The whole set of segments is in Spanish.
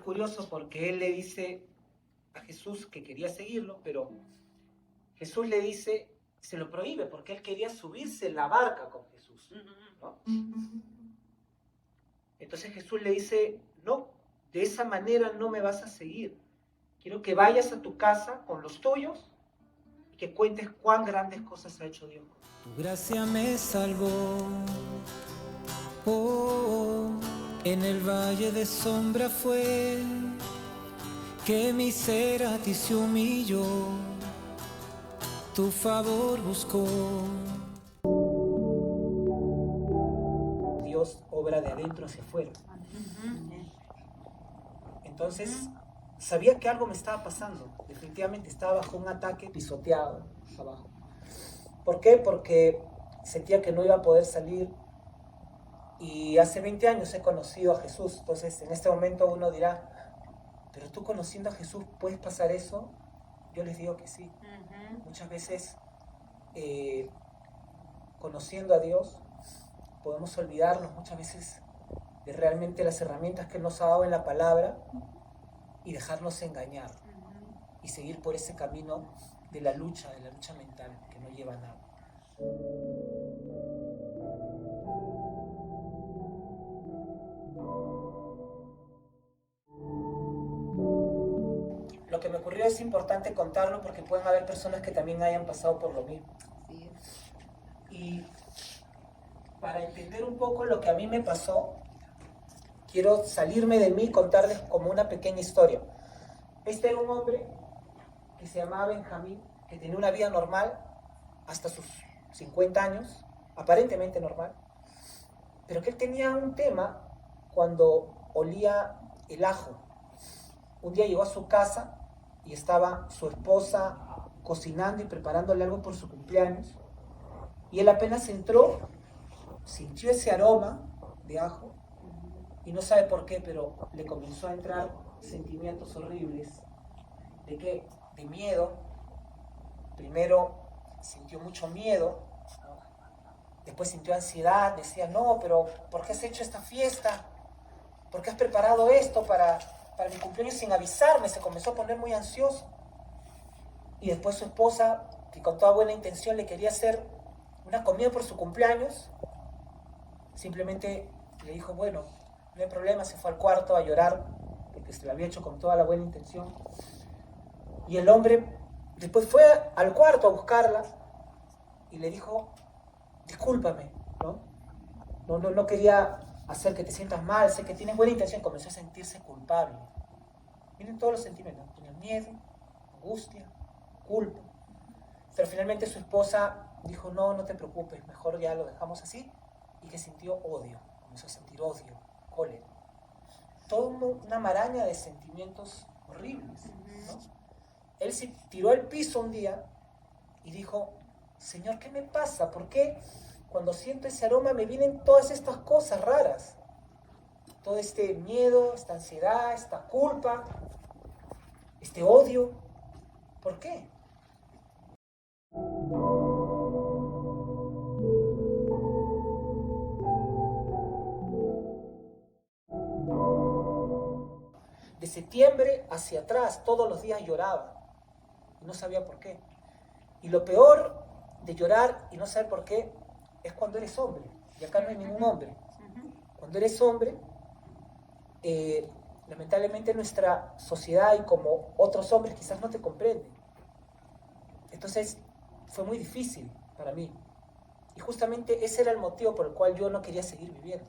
curioso porque él le dice a Jesús que quería seguirlo, pero Jesús le dice, se lo prohíbe porque él quería subirse en la barca con Jesús, ¿no? Entonces Jesús le dice, no, de esa manera no me vas a seguir. Quiero que vayas a tu casa con los tuyos y que cuentes cuán grandes cosas ha hecho Dios. Tu gracia me salvó, oh, en el valle de sombra fue que mi ser a ti se humilló, tu favor buscó. Dios obra de adentro hacia afuera. Entonces, sabía que algo me estaba pasando. Definitivamente estaba bajo un ataque, pisoteado abajo. ¿Por qué? Porque sentía que no iba a poder salir. Y hace 20 años he conocido a Jesús. Entonces, en este momento uno dirá, pero tú conociendo a Jesús, ¿puedes pasar eso? Yo les digo que sí. Muchas veces, conociendo a Dios, podemos olvidarnos muchas veces de realmente las herramientas que Él nos ha dado en la palabra y dejarnos engañar y seguir por ese camino de la lucha mental que no lleva a nada. Lo que me ocurrió es importante contarlo porque pueden haber personas que también hayan pasado por lo mismo. Y para entender un poco lo que a mí me pasó, quiero salirme de mí y contarles como una pequeña historia. Este era un hombre que se llamaba Benjamín, que tenía una vida normal hasta sus 50 años, aparentemente normal, pero que él tenía un tema cuando olía el ajo. Un día llegó a su casa y estaba su esposa cocinando y preparándole algo por su cumpleaños, y él apenas entró, sintió ese aroma de ajo, y no sabe por qué, pero le comenzó a entrar sentimientos horribles. ¿De qué? De miedo. Primero sintió mucho miedo, después sintió ansiedad, decía, no, pero ¿por qué has hecho esta fiesta? ¿Por qué has preparado esto para mi cumpleaños sin avisarme? Se comenzó a poner muy ansioso. Y después su esposa, que con toda buena intención le quería hacer una comida por su cumpleaños, simplemente le dijo, bueno, no hay problema, se fue al cuarto a llorar, porque se lo había hecho con toda la buena intención. Y el hombre después fue al cuarto a buscarla y le dijo, discúlpame, ¿no? No quería hacer que te sientas mal, sé que tienes buena intención. Comenzó a sentirse culpable. Miren todos los sentimientos, tenía miedo, angustia, culpa. Pero finalmente su esposa dijo, no te preocupes, mejor ya lo dejamos así. Y que sintió odio, comenzó a sentir odio, cólera. Toda una maraña de sentimientos horribles, ¿no? Él se tiró al piso un día y dijo, Señor, ¿qué me pasa? ¿Por qué cuando siento ese aroma me vienen todas estas cosas raras? Todo este miedo, esta ansiedad, esta culpa, este odio. ¿Por qué? De septiembre hacia atrás, todos los días lloraba y no sabía por qué. Y lo peor de llorar y no saber por qué es cuando eres hombre. Y acá no hay ningún hombre. Cuando eres hombre, lamentablemente nuestra sociedad y como otros hombres quizás no te comprenden. Entonces fue muy difícil para mí. Y justamente ese era el motivo por el cual yo no quería seguir viviendo.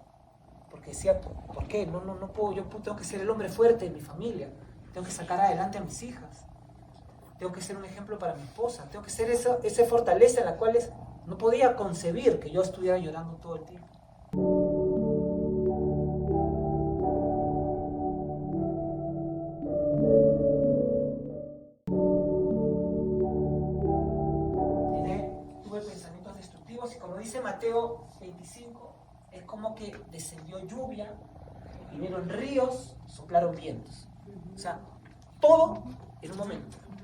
Porque decía, ¿por qué? No puedo, yo tengo que ser el hombre fuerte de mi familia. Tengo que sacar adelante a mis hijas. Tengo que ser un ejemplo para mi esposa. Tengo que ser esa fortaleza en la cual no podía concebir que yo estuviera llorando todo el tiempo. Tuve pensamientos destructivos y como dice Mateo 25, es como que descendió lluvia, vinieron ríos, soplaron vientos. O sea, todo en un momento, ¿no?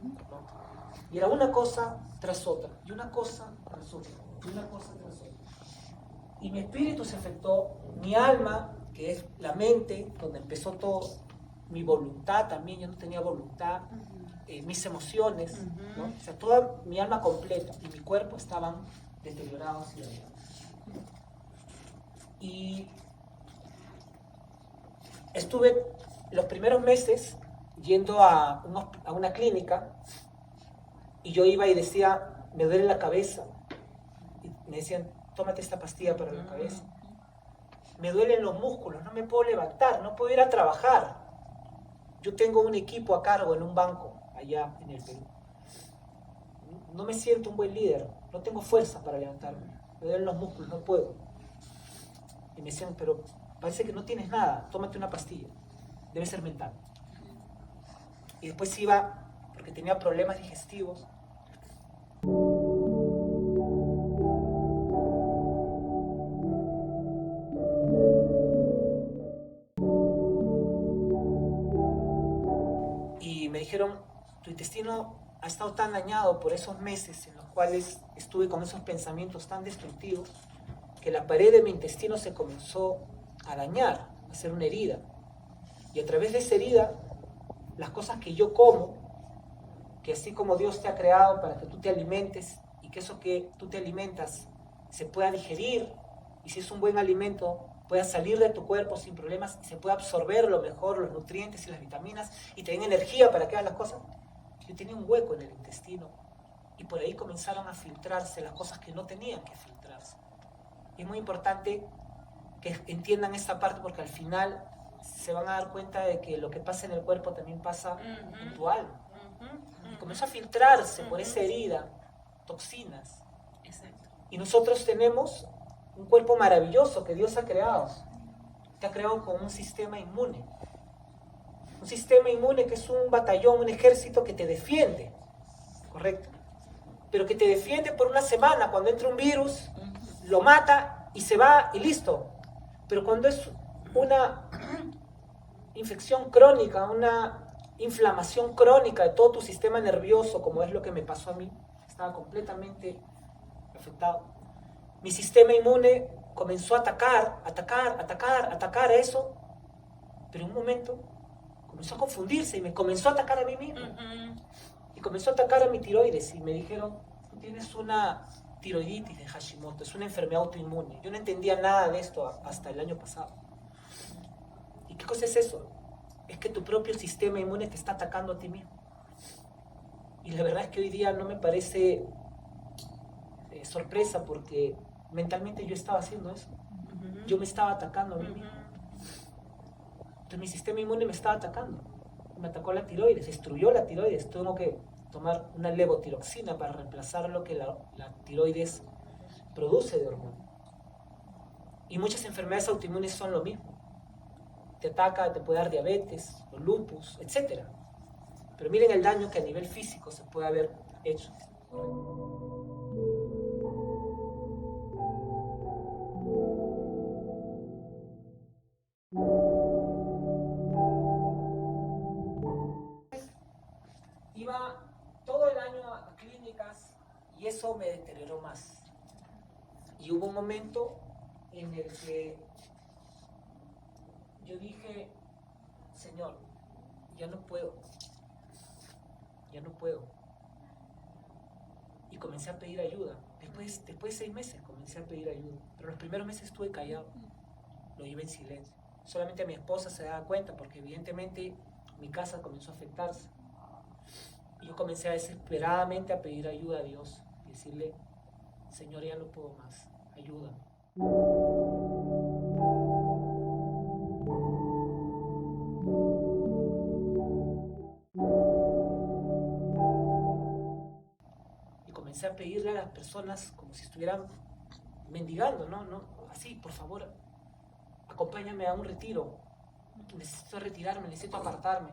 Y era una cosa tras otra, y una cosa tras otra, y una cosa tras otra. Y mi espíritu se afectó, mi alma, que es la mente, donde empezó todo, mi voluntad también, yo no tenía voluntad, mis emociones, ¿no? O sea, toda mi alma completa y mi cuerpo estaban deteriorados y dañados. Y estuve los primeros meses yendo a una clínica y yo iba y decía, me duele la cabeza. Y me decían, tómate esta pastilla para la cabeza. Me duelen los músculos, no me puedo levantar, no puedo ir a trabajar. Yo tengo un equipo a cargo en un banco allá en el Perú. No me siento un buen líder, no tengo fuerza para levantarme. Me duelen los músculos, no puedo. Y me decían, pero parece que no tienes nada, tómate una pastilla. Debe ser mental. Y después iba, porque tenía problemas digestivos. Y me dijeron, tu intestino ha estado tan dañado por esos meses en los cuales estuve con esos pensamientos tan destructivos, que la pared de mi intestino se comenzó a dañar, a hacer una herida. Y a través de esa herida, las cosas que yo como, que así como Dios te ha creado para que tú te alimentes y que eso que tú te alimentas se pueda digerir, y si es un buen alimento, pueda salir de tu cuerpo sin problemas y se pueda absorber lo mejor, los nutrientes y las vitaminas, y te den energía para que hagas las cosas. Yo tenía un hueco en el intestino y por ahí comenzaron a filtrarse las cosas que no tenían que filtrarse. Y es muy importante que entiendan esta parte, porque al final se van a dar cuenta de que lo que pasa en el cuerpo también pasa en tu alma. Y comenzó a filtrarse por esa herida toxinas. Exacto. Y nosotros tenemos un cuerpo maravilloso que Dios ha creado. Te ha creado con un sistema inmune. Un sistema inmune que es un batallón, un ejército que te defiende. ¿Correcto? Pero que te defiende por una semana. Cuando entra un virus, lo mata y se va y listo. Pero cuando es una infección crónica, una inflamación crónica de todo tu sistema nervioso, como es lo que me pasó a mí, estaba completamente afectado. Mi sistema inmune comenzó a atacar eso, pero en un momento comenzó a confundirse y me comenzó a atacar a mí mismo. Y comenzó a atacar a mi tiroides y me dijeron, tú tienes una tiroiditis de Hashimoto, es una enfermedad autoinmune. Yo no entendía nada de esto hasta el año pasado. ¿Y qué cosa es eso? Es que tu propio sistema inmune te está atacando a ti mismo. Y la verdad es que hoy día no me parece sorpresa, porque mentalmente yo estaba haciendo eso. Yo me estaba atacando a mí mismo. Entonces mi sistema inmune me estaba atacando. Me atacó la tiroides, destruyó la tiroides. Tengo que tomar una levotiroxina para reemplazar lo que la tiroides produce de hormona. Y muchas enfermedades autoinmunes son lo mismo. Te ataca, te puede dar diabetes, o lupus, etc. Pero miren el daño que a nivel físico se puede haber hecho. Iba todo el año a clínicas y eso me deterioró más. Y hubo un momento en el que yo dije, Señor, ya no puedo. Y comencé a pedir ayuda. Después de 6 meses comencé a pedir ayuda. Pero los primeros meses estuve callado. Lo llevé en silencio. Solamente a mi esposa se daba cuenta, porque evidentemente mi casa comenzó a afectarse. Y yo comencé desesperadamente a pedir ayuda a Dios. Y decirle, Señor, ya no puedo más. Ayúdame. Comencé a pedirle a las personas como si estuvieran mendigando, ¿no? Así, por favor, acompáñame a un retiro. Necesito retirarme, necesito apartarme.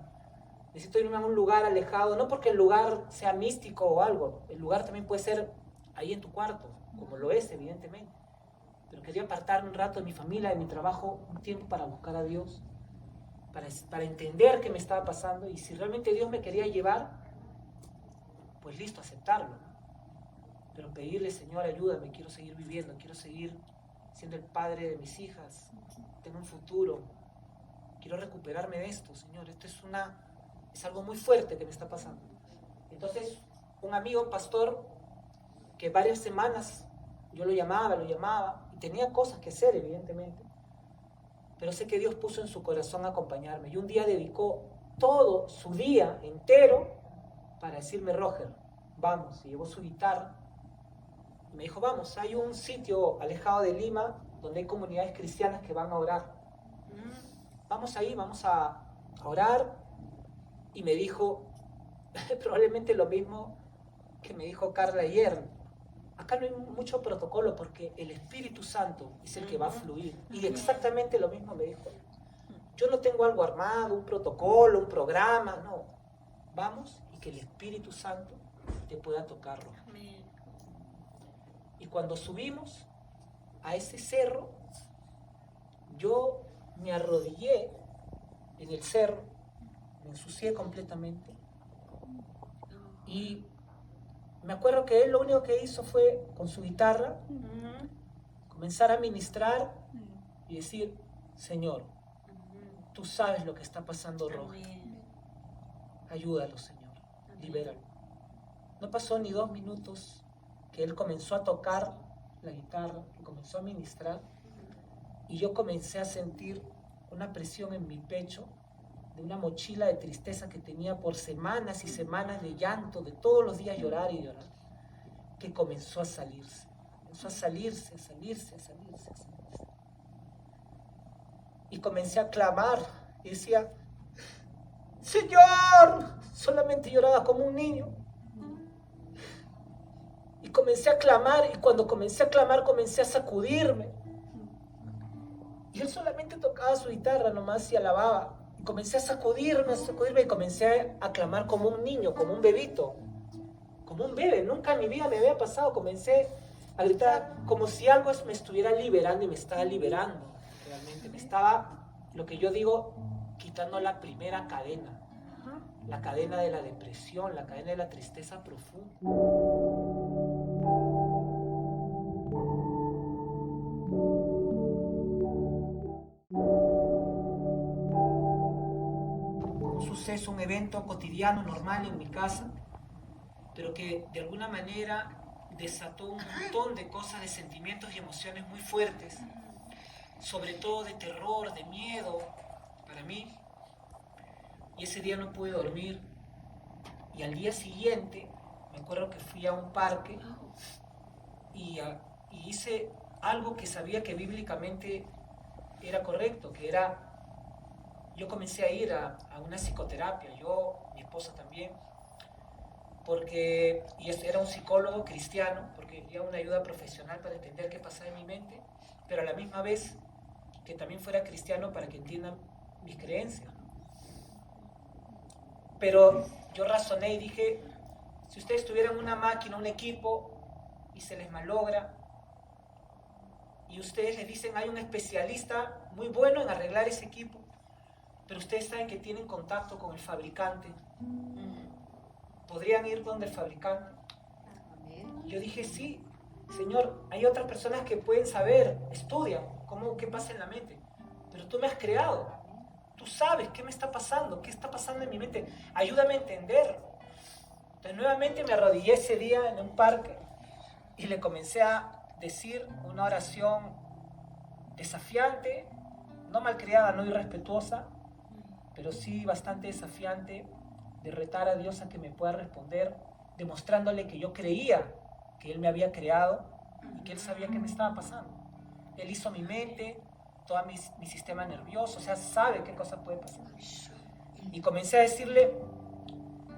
Necesito irme a un lugar alejado, no porque el lugar sea místico o algo. El lugar también puede ser ahí en tu cuarto, como lo es, evidentemente. Pero quería apartarme un rato de mi familia, de mi trabajo, un tiempo para buscar a Dios, para entender qué me estaba pasando, y si realmente Dios me quería llevar, pues listo, aceptarlo. Pero pedirle, Señor, ayúdame, quiero seguir viviendo, quiero seguir siendo el padre de mis hijas, tengo un futuro. quiero recuperarme de esto, Señor, esto es algo muy fuerte que me está pasando. Entonces, un amigo, un pastor, que varias semanas yo lo llamaba, y tenía cosas que hacer, evidentemente, pero sé que Dios puso en su corazón acompañarme, y un día dedicó todo su día entero para decirme, Roger, vamos, y llevó su guitarra, y me dijo, vamos, hay un sitio alejado de Lima, donde hay comunidades cristianas que van a orar. Vamos ahí, vamos a orar. Y me dijo probablemente lo mismo que me dijo Carla ayer. Acá no hay mucho protocolo porque el Espíritu Santo es el que va a fluir. Y exactamente lo mismo me dijo. Yo no tengo algo armado, un protocolo, un programa, no. Vamos y que el Espíritu Santo te pueda tocar. Y cuando subimos a ese cerro, yo me arrodillé en el cerro, me ensucié completamente. Y me acuerdo que él lo único que hizo fue, con su guitarra, comenzar a ministrar y decir, Señor, tú sabes lo que está pasando, Roger. Ayúdalo, Señor, libéralo. No pasó ni 2 minutos que él comenzó a tocar la guitarra, que comenzó a ministrar, y yo comencé a sentir una presión en mi pecho, de una mochila de tristeza que tenía por semanas y semanas de llanto, de todos los días llorar y llorar, que comenzó a salirse. Comenzó a salirse. Y comencé a clamar y decía, Señor, solamente lloraba como un niño. Y comencé a clamar, y cuando comencé a clamar, comencé a sacudirme. Y él solamente tocaba su guitarra nomás y alababa. Y comencé a sacudirme y comencé a clamar como un niño, como un bebito, como un bebé. Nunca en mi vida me había pasado. Comencé a gritar como si algo me estuviera liberando, y me estaba liberando. Realmente me estaba, lo que yo digo, quitando la primera cadena. La cadena de la depresión, la cadena de la tristeza profunda. Un suceso, un evento cotidiano, normal en mi casa, pero que de alguna manera desató un montón de cosas, de sentimientos y emociones muy fuertes, sobre todo de terror, de miedo para mí. Y ese día no pude dormir, y al día siguiente me acuerdo que fui a un parque y hice algo que sabía que bíblicamente era correcto, que era, yo comencé a ir a una psicoterapia, yo, mi esposa también, y era un psicólogo cristiano, porque quería una ayuda profesional para entender qué pasaba en mi mente, pero a la misma vez que también fuera cristiano para que entiendan mis creencias. Pero yo razoné y dije, si ustedes tuvieran una máquina, un equipo, y se les malogra, y ustedes les dicen, hay un especialista muy bueno en arreglar ese equipo, pero ustedes saben que tienen contacto con el fabricante, ¿podrían ir donde el fabricante? Yo dije, sí, Señor, hay otras personas que pueden saber, estudian qué pasa en la mente, pero tú me has creado. Tú sabes qué me está pasando, qué está pasando en mi mente. Ayúdame a entenderlo. Entonces nuevamente me arrodillé ese día en un parque y le comencé a decir una oración desafiante, no malcriada, no irrespetuosa, pero sí bastante desafiante, de retar a Dios a que me pueda responder, demostrándole que yo creía que Él me había creado y que Él sabía qué me estaba pasando. Él hizo mi mente, todo mi sistema nervioso, o sea, sabe qué cosa puede pasar. Y comencé a decirle,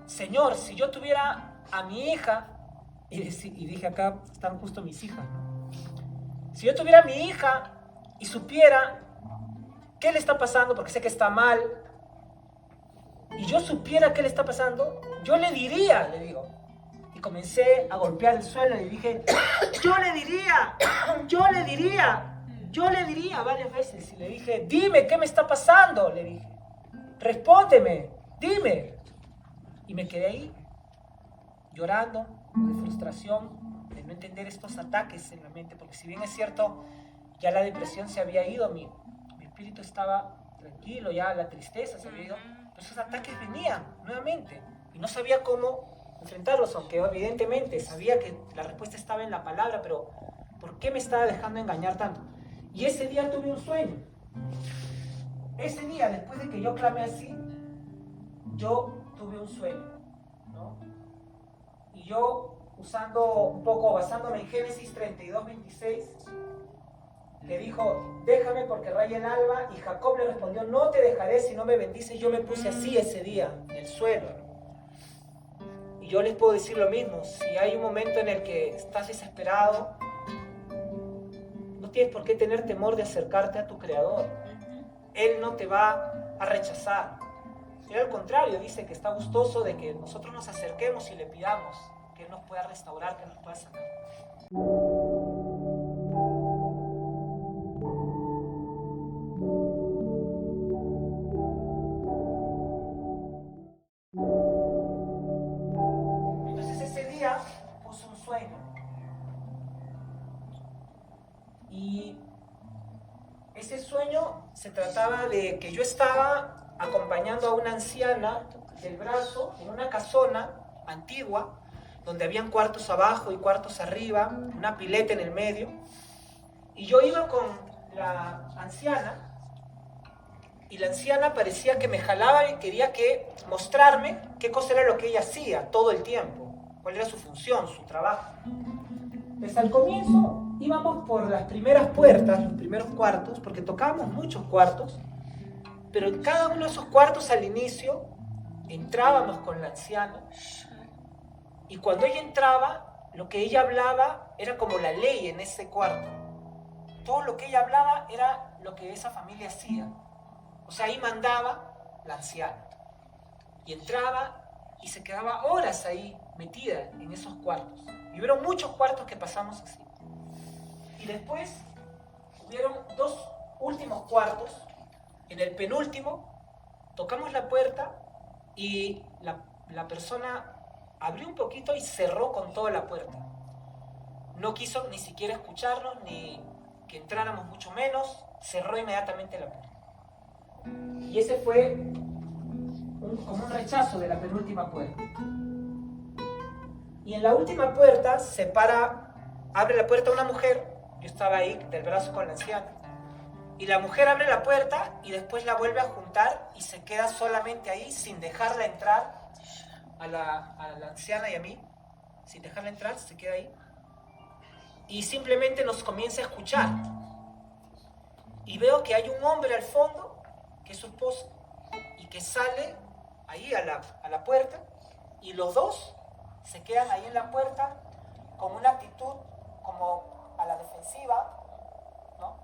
Señor, si yo tuviera a mi hija, y dije, acá están justo mis hijas, ¿no? Si yo tuviera a mi hija y supiera qué le está pasando, porque sé que está mal, y yo supiera qué le está pasando, yo le diría, le digo. Y comencé a golpear el suelo y dije, yo le diría varias veces. Y le dije, dime, ¿qué me está pasando? Le dije, respóndeme, dime. Y me quedé ahí, llorando, de frustración, de no entender estos ataques en la mente. Porque si bien es cierto, ya la depresión se había ido, mi espíritu estaba tranquilo, ya la tristeza se había ido, pero esos ataques venían nuevamente y no sabía cómo enfrentarlos, aunque evidentemente sabía que la respuesta estaba en la palabra, pero ¿por qué me estaba dejando engañar tanto? Y ese día tuve un sueño. Ese día, después de que yo clamé así, yo tuve un sueño, ¿no? Y yo, basándome en Génesis 32:26, le dijo, déjame porque raya el alba, y Jacob le respondió, no te dejaré si no me bendices. Yo me puse así ese día, en el suelo. Y yo les puedo decir lo mismo, si hay un momento en el que estás desesperado, no tienes por qué tener temor de acercarte a tu Creador. Él no te va a rechazar. Él al contrario dice que está gustoso de que nosotros nos acerquemos y le pidamos que Él nos pueda restaurar, que nos pueda sanar. Entonces ese día puse un sueño. Y ese sueño se trataba de que yo estaba acompañando a una anciana del brazo en una casona antigua, donde habían cuartos abajo y cuartos arriba, una pileta en el medio, y yo iba con la anciana, y la anciana parecía que me jalaba y quería mostrarme qué cosa era lo que ella hacía todo el tiempo, cuál era su función, su trabajo. Pues al comienzo íbamos por las primeras puertas, los primeros cuartos, porque tocábamos muchos cuartos, pero en cada uno de esos cuartos al inicio entrábamos con la anciana, y cuando ella entraba, lo que ella hablaba era como la ley en ese cuarto. Todo lo que ella hablaba era lo que esa familia hacía. O sea, ahí mandaba la anciana. Y entraba y se quedaba horas ahí metida en esos cuartos. Y hubieron muchos cuartos que pasamos así. Y después hubieron 2 últimos cuartos. En el penúltimo tocamos la puerta y la persona abrió un poquito y cerró con toda la puerta. No quiso ni siquiera escucharnos, ni que entráramos mucho menos. Cerró inmediatamente la puerta. Y ese fue como un rechazo de la penúltima puerta. Y en la última puerta abre la puerta una mujer. Yo estaba ahí del brazo con la anciana. Y la mujer abre la puerta y después la vuelve a juntar y se queda solamente ahí sin dejarla entrar a la anciana y a mí. Sin dejarla entrar, se queda ahí. Y simplemente nos comienza a escuchar. Y veo que hay un hombre al fondo, que es su esposo, y que sale ahí a la puerta, y los dos se quedan ahí en la puerta con una actitud como a la defensiva, ¿no?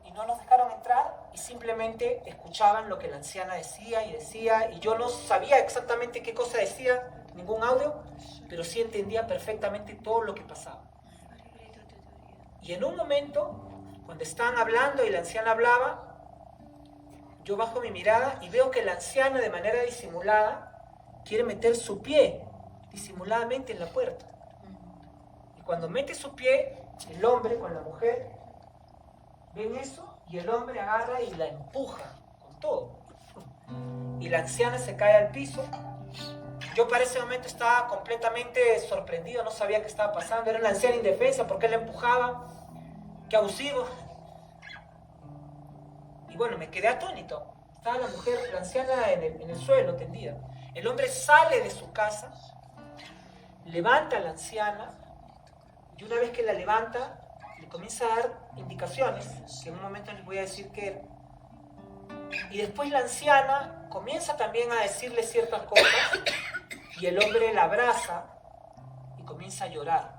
Y no nos dejaron entrar y simplemente escuchaban lo que la anciana decía, y yo no sabía exactamente qué cosa decía, ningún audio, pero sí entendía perfectamente todo lo que pasaba. Y en un momento, cuando estaban hablando y la anciana hablaba, yo bajo mi mirada y veo que la anciana, de manera disimulada, quiere meter su pie disimuladamente en la puerta. Y cuando mete su pie, el hombre con la mujer ven eso, y el hombre agarra y la empuja con todo. Y la anciana se cae al piso. Yo para ese momento estaba completamente sorprendido, no sabía qué estaba pasando. Era una anciana indefensa, ¿por qué la empujaba? Qué abusivo. Y bueno, me quedé atónito. Estaba la mujer, la anciana en el suelo, tendida. El hombre sale de su casa, levanta a la anciana, y una vez que la levanta, le comienza a dar indicaciones, que en un momento les voy a decir qué era. Y después la anciana comienza también a decirle ciertas cosas, y el hombre la abraza y comienza a llorar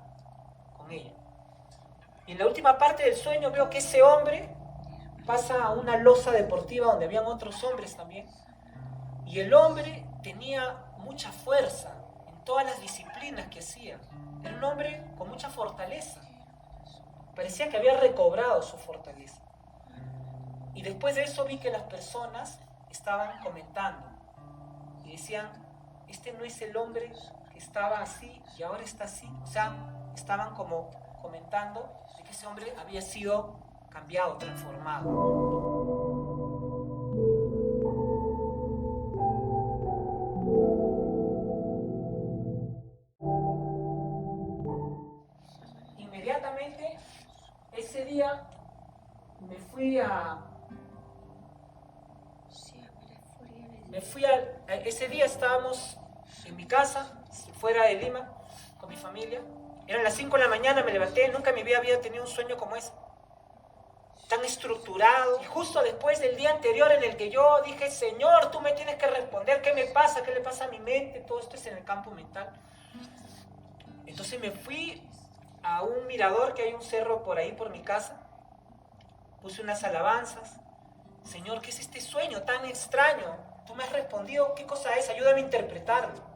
con ella. Y en la última parte del sueño veo que ese hombre pasa a una losa deportiva donde habían otros hombres también. Y el hombre tenía mucha fuerza en todas las disciplinas que hacía. Era un hombre con mucha fortaleza. Parecía que había recobrado su fortaleza. Y después de eso vi que las personas estaban comentando y decían, este no es el hombre que estaba así y ahora está así. O sea, estaban como comentando de que ese hombre había sido cambiado, transformado. ese día estábamos en mi casa, fuera de Lima, con mi familia. Eran las 5 de la mañana, me levanté, nunca en mi vida había tenido un sueño como ese. Tan estructurado. Y justo después del día anterior en el que yo dije, Señor, tú me tienes que responder, ¿qué me pasa? ¿Qué le pasa a mi mente? Todo esto es en el campo mental. Entonces me fui a un mirador, que hay un cerro por ahí por mi casa. Puse unas alabanzas. Señor, ¿qué es este sueño tan extraño? Tú me has respondido, ¿qué cosa es? Ayúdame a interpretarlo.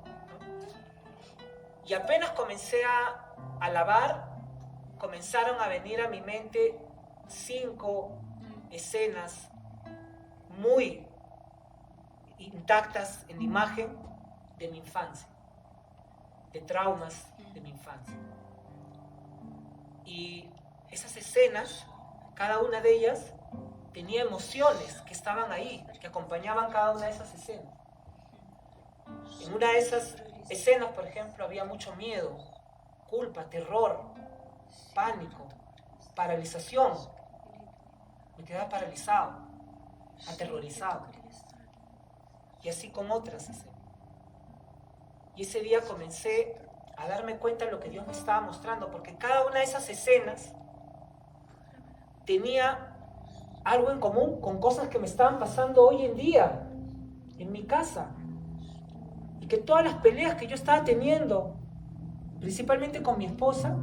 Y apenas comencé a alabar, comenzaron a venir a mi mente 5 escenas muy intactas en la imagen de mi infancia, de traumas de mi infancia. Y esas escenas, cada una de ellas tenía emociones que estaban ahí, que acompañaban cada una de esas escenas. En una de esas escenas, por ejemplo, había mucho miedo, culpa, terror, pánico, paralización. Me quedaba paralizado, aterrorizado. Y así con otras escenas. Y ese día comencé a darme cuenta de lo que Dios me estaba mostrando, porque cada una de esas escenas tenía algo en común con cosas que me estaban pasando hoy en día, en mi casa. Y que todas las peleas que yo estaba teniendo, principalmente con mi esposa,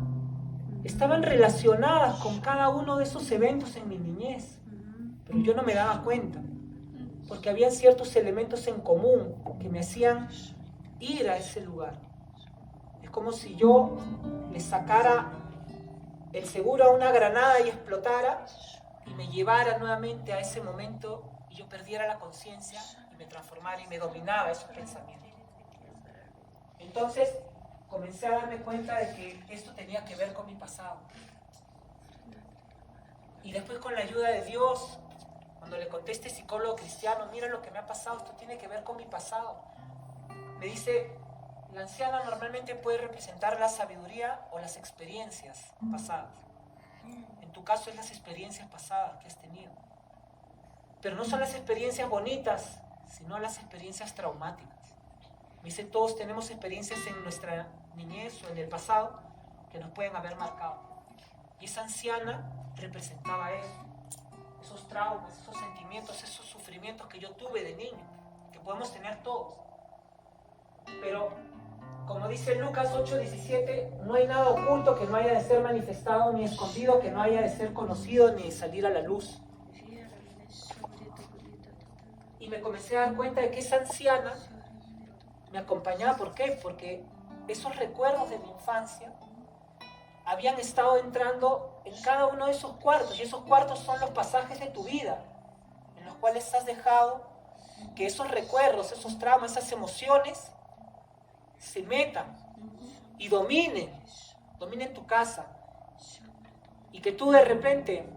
estaban relacionadas con cada uno de esos eventos en mi niñez. Pero yo no me daba cuenta, porque había ciertos elementos en común que me hacían ir a ese lugar. Es como si yo le sacara el seguro a una granada y explotara, y me llevara nuevamente a ese momento y yo perdiera la conciencia y me transformara y me dominaba esos pensamientos. Entonces comencé a darme cuenta de que esto tenía que ver con mi pasado. Y después, con la ayuda de Dios, cuando le conté a este psicólogo cristiano, mira lo que me ha pasado, esto tiene que ver con mi pasado. Me dice, la anciana normalmente puede representar la sabiduría o las experiencias pasadas. En tu caso es las experiencias pasadas que has tenido. Pero no son las experiencias bonitas, sino las experiencias traumáticas. Me dice, todos tenemos experiencias en nuestra niñez o en el pasado que nos pueden haber marcado. Y esa anciana representaba eso, esos traumas, esos sentimientos, esos sufrimientos que yo tuve de niño, que podemos tener todos. Pero, como dice Lucas 8:17, no hay nada oculto que no haya de ser manifestado, ni escondido que no haya de ser conocido, ni de salir a la luz. Y me comencé a dar cuenta de que esa anciana me acompañaba. ¿Por qué? Porque esos recuerdos de mi infancia habían estado entrando en cada uno de esos cuartos, y esos cuartos son los pasajes de tu vida, en los cuales has dejado que esos recuerdos, esos traumas, esas emociones se metan y dominen tu casa, y que tú de repente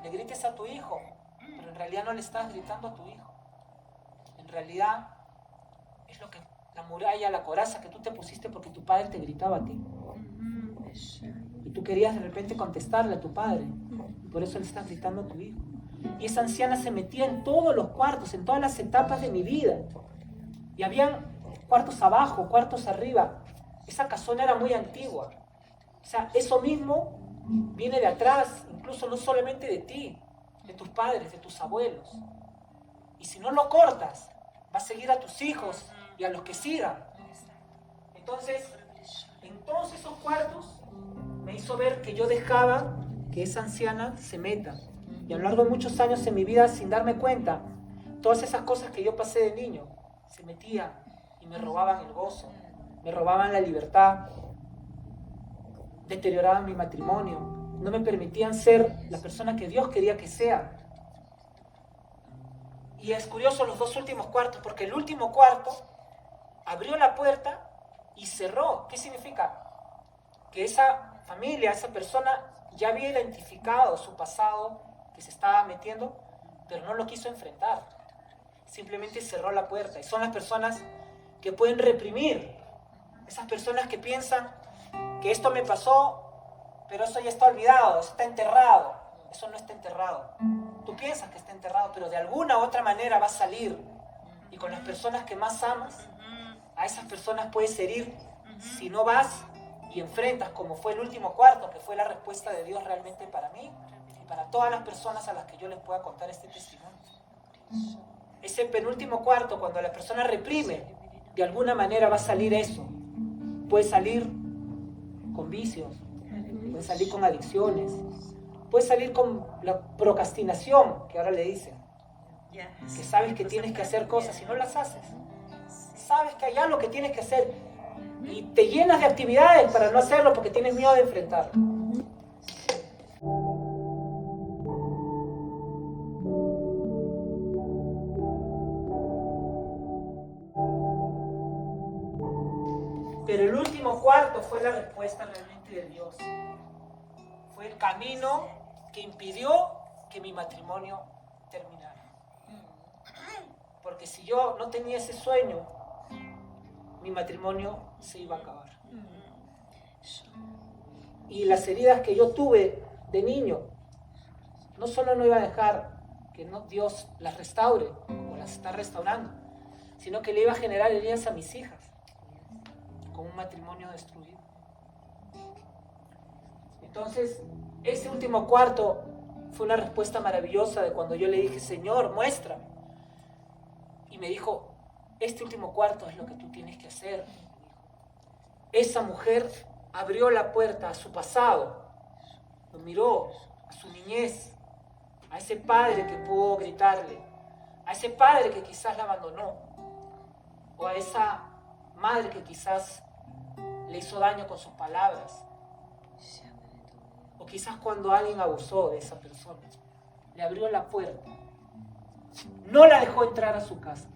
le grites a tu hijo, pero en realidad no le estás gritando a tu hijo. En realidad es lo que la muralla, la coraza que tú te pusiste porque tu padre te gritaba a ti. Y tú querías de repente contestarle a tu padre, y por eso le estás gritando a tu hijo. Y esa anciana se metía en todos los cuartos, en todas las etapas de mi vida. Y habían cuartos abajo, cuartos arriba. Esa casona era muy antigua. O sea, eso mismo viene de atrás, incluso no solamente de ti, de tus padres, de tus abuelos. Y si no lo cortas, va a seguir a tus hijos y a los que sigan. Entonces, en todos esos cuartos me hizo ver que yo dejaba que esa anciana se meta. Y a lo largo de muchos años en mi vida, sin darme cuenta, todas esas cosas que yo pasé de niño se metían y me robaban el gozo, me robaban la libertad, deterioraban mi matrimonio, no me permitían ser la persona que Dios quería que sea. Y es curioso los dos últimos cuartos, porque el último cuarto abrió la puerta y cerró. ¿Qué significa? Que esa familia, esa persona ya había identificado su pasado que se estaba metiendo, pero no lo quiso enfrentar. Simplemente cerró la puerta. Y son las personas que pueden reprimir. Esas personas que piensan que esto me pasó, pero eso ya está olvidado, está enterrado. eso no está enterrado. Tú piensas que está enterrado, pero de alguna u otra manera va a salir. Y con las personas que más amas, a esas personas puedes herir si no vas y enfrentas, como fue el último cuarto, que fue la respuesta de Dios realmente para mí y para todas las personas a las que yo les pueda contar este testimonio. Ese penúltimo cuarto, cuando la persona reprime, de alguna manera va a salir eso. Puede salir con vicios, puede salir con adicciones, puede salir con la procrastinación, que ahora le dicen. Que sabes que tienes que hacer cosas y no las haces. Sabes que hay algo que tienes que hacer y te llenas de actividades para no hacerlo porque tienes miedo de enfrentarlo. Pero el último cuarto fue la respuesta realmente de Dios. Fue el camino que impidió que mi matrimonio terminara. Porque si yo no tenía ese sueño, mi matrimonio se iba a acabar. Y las heridas que yo tuve de niño, no solo no iba a dejar que Dios las restaure, como las está restaurando, sino que le iba a generar heridas a mis hijas, con un matrimonio destruido. Entonces, ese último cuarto fue una respuesta maravillosa de cuando yo le dije, Señor, muéstrame. Y me dijo, este último cuarto es lo que tú tienes que hacer. Esa mujer abrió la puerta a su pasado, lo miró, a su niñez, a ese padre que pudo gritarle, a ese padre que quizás la abandonó, o a esa madre que quizás le hizo daño con sus palabras, o quizás cuando alguien abusó de esa persona, le abrió la puerta. No la dejó entrar a su casa,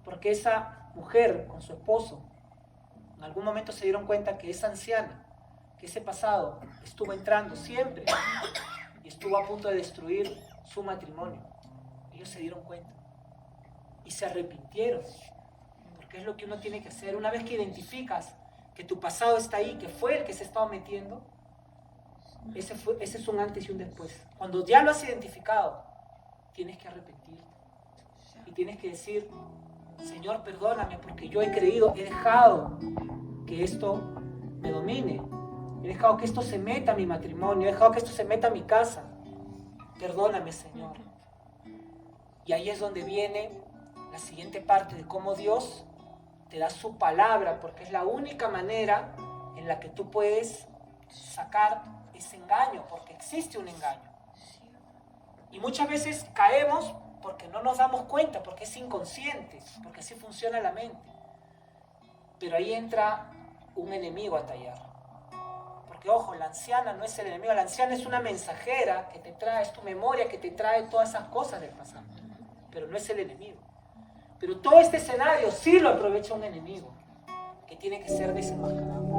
porque esa mujer con su esposo en algún momento se dieron cuenta que esa anciana, que ese pasado estuvo entrando siempre y estuvo a punto de destruir su matrimonio. Ellos se dieron cuenta y se arrepintieron, porque es lo que uno tiene que hacer. Una vez que identificas que tu pasado está ahí, que fue el que se estaba metiendo, ese es un antes y un después. Cuando ya lo has identificado, tienes que arrepentirte y tienes que decir, Señor, perdóname porque yo he creído, he dejado que esto me domine, he dejado que esto se meta a mi matrimonio, he dejado que esto se meta a mi casa. Perdóname, Señor. Y ahí es donde viene la siguiente parte de cómo Dios te da su palabra, porque es la única manera en la que tú puedes sacar ese engaño, porque existe un engaño. Y muchas veces caemos porque no nos damos cuenta, porque es inconsciente, porque así funciona la mente. Pero ahí entra un enemigo a tallar. Porque ojo, la anciana no es el enemigo, la anciana es una mensajera que te trae, es tu memoria que te trae todas esas cosas del pasado. Pero no es el enemigo. Pero todo este escenario sí lo aprovecha un enemigo, que tiene que ser desenmascarado.